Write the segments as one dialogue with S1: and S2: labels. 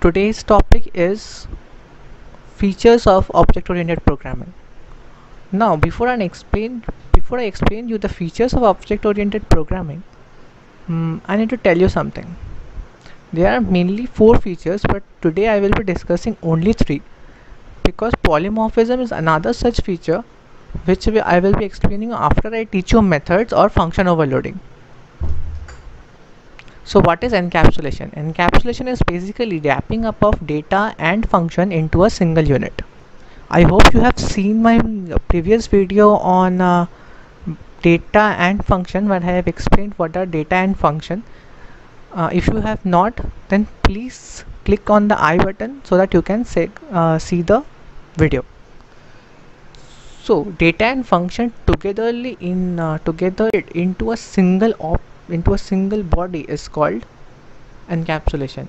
S1: Today's topic is features of object-oriented programming. Now, before I explain you the features of object-oriented programming, I need to tell you something. There are mainly 4 features, but today I will be discussing only 3 because polymorphism is another such feature which I will be explaining after I teach you methods or function overloading. So what is encapsulation? Encapsulation is basically wrapping up of data and function into a single unit. I hope you have seen my previous video on data and function where I have explained what are data and function. If you have not, then please click on the I button so that you can see the video. So data and function together into a single body is called encapsulation.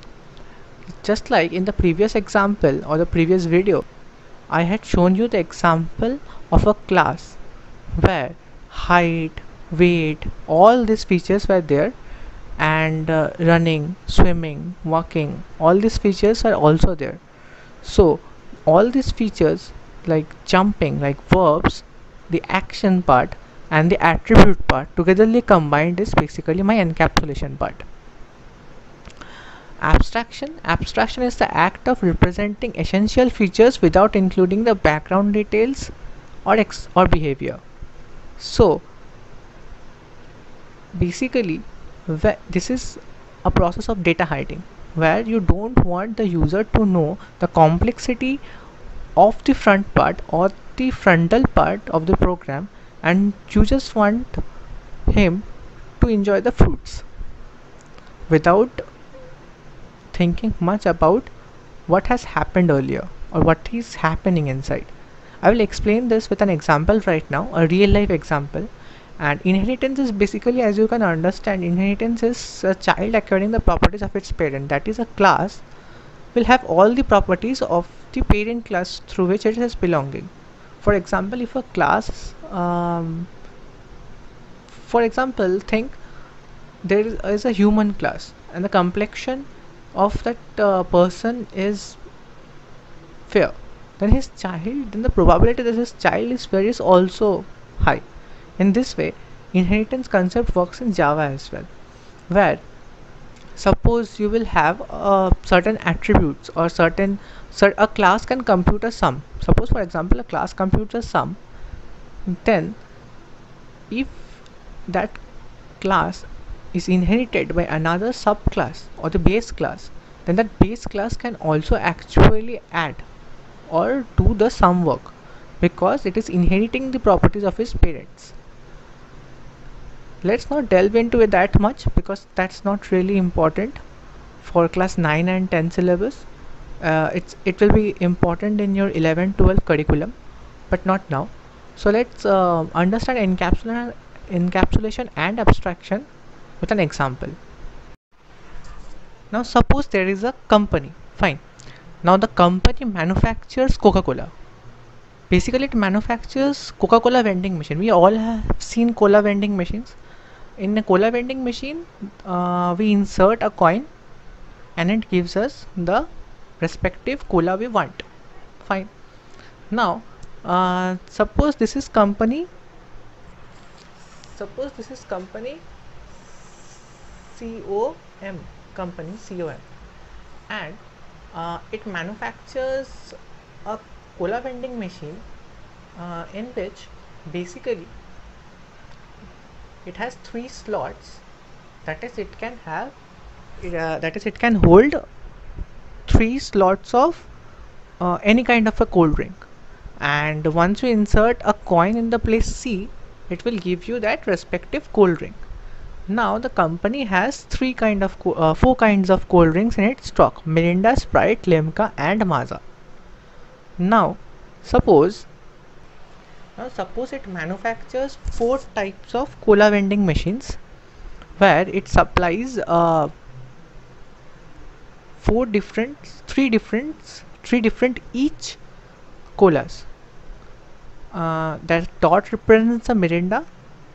S1: Just like in the previous example or the previous video, I had shown you the example of a class where height, weight, all these features were there, and running, swimming, walking, all these features are also there. So all these features like jumping, like verbs, the action part and the attribute part togetherly combined is basically my encapsulation part. Abstraction is the act of representing essential features without including the background details or behavior. So basically this is a process of data hiding where you don't want the user to know the complexity of the front part or the frontal part of the program, and you just want him to enjoy the fruits without thinking much about what has happened earlier or what is happening inside. I will explain this with an example right now, a real life example. And inheritance is basically, as you can understand, inheritance is a child acquiring the properties of its parent. That is, a class will have all the properties of the parent class through which it is belonging. For example, if a class for example, think there is a human class and the complexion of that person is fair, then the probability that his child is fair is also high. In this way, inheritance concept works in Java as well, where suppose you will have certain attributes or a class can compute a sum. Suppose, for example, a class computes a sum. Then if that class is inherited by another subclass or the base class, then that base class can also actually add or do the sum work because it is inheriting the properties of its parents. Let's not delve into it that much because that's not really important for class 9 and 10 syllabus. It will be important in your 11-12 curriculum, but not now. So let's understand encapsulation and abstraction with an example. Now suppose there is a company. Fine. Now the company manufactures Coca-Cola. Basically it manufactures Coca-Cola vending machine. We all have seen cola vending machines. In a cola vending machine, we insert a coin and it gives us the respective cola we want. Fine. Now suppose this is company COM, and it manufactures a cola vending machine in which basically it has 3 slots. That is, it can hold 3 slots of any kind of a cold drink, and once you insert a coin in the place C, it will give you that respective cold drink. Now the company has 4 kinds of cold drinks in its stock: Mirinda, Sprite, Limca and Maaza. Now suppose it manufactures 4 types of cola vending machines where it supplies 3 different each colas. That dot represents a Mirinda,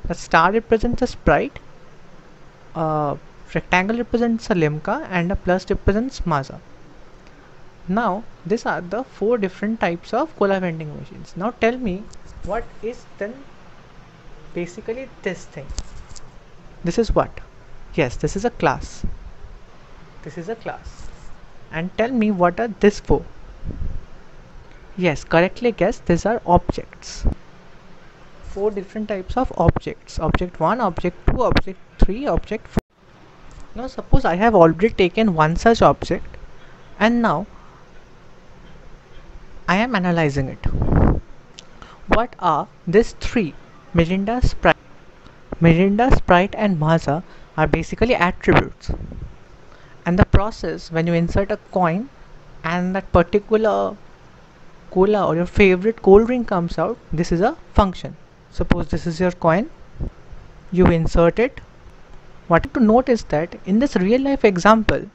S1: a star represents a Sprite, rectangle represents a Limca and a plus represents Maaza. Now these are the four different types of cola vending machines. Now tell me, what is then basically this thing? This is what? Yes, this is a class. This is a class. And tell me, what are this for? Yes, correctly guessed, these are objects. Four different types of objects: object 1, object 2, object 3, object 4. Now suppose I have already taken one such object and now I am analyzing it. What are these three? Mirinda, Sprite and Maaza are basically attributes. And the process when you insert a coin and that particular cola or your favorite cold drink comes out, this is a function. Suppose this is your coin, you insert it. What to note is that in this real life example,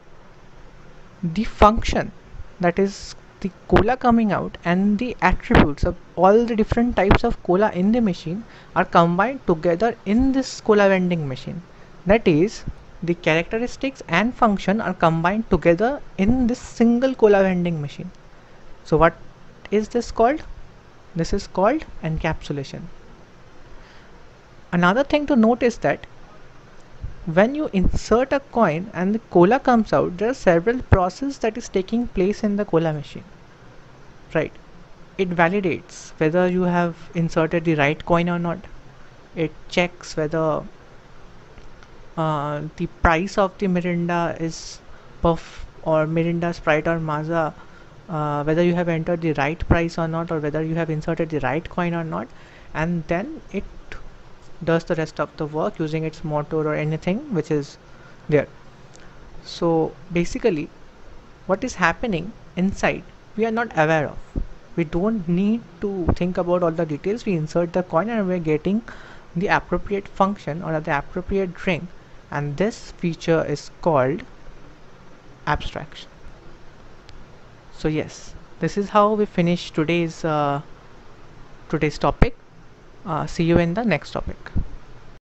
S1: the function, that is the cola coming out, and the attributes of all the different types of cola in the machine are combined together in this cola vending machine. That is, the characteristics and function are combined together in this single cola vending machine. So what is this called? This is called encapsulation. Another thing to note is that when you insert a coin and the cola comes out, there are several processes that is taking place in the cola machine, right? It validates whether you have inserted the right coin or not. It checks whether the price of the Mirinda is Puff or Mirinda, Sprite or Maaza, whether you have entered the right price or not, or whether you have inserted the right coin or not, and then it does the rest of the work using its motor or anything which is there. So basically what is happening inside we are not aware of. We don't need to think about all the details. We insert the coin and we're getting the appropriate function or the appropriate drink, and this feature is called abstraction. So yes, this is how we finish today's topic. See you in the next topic.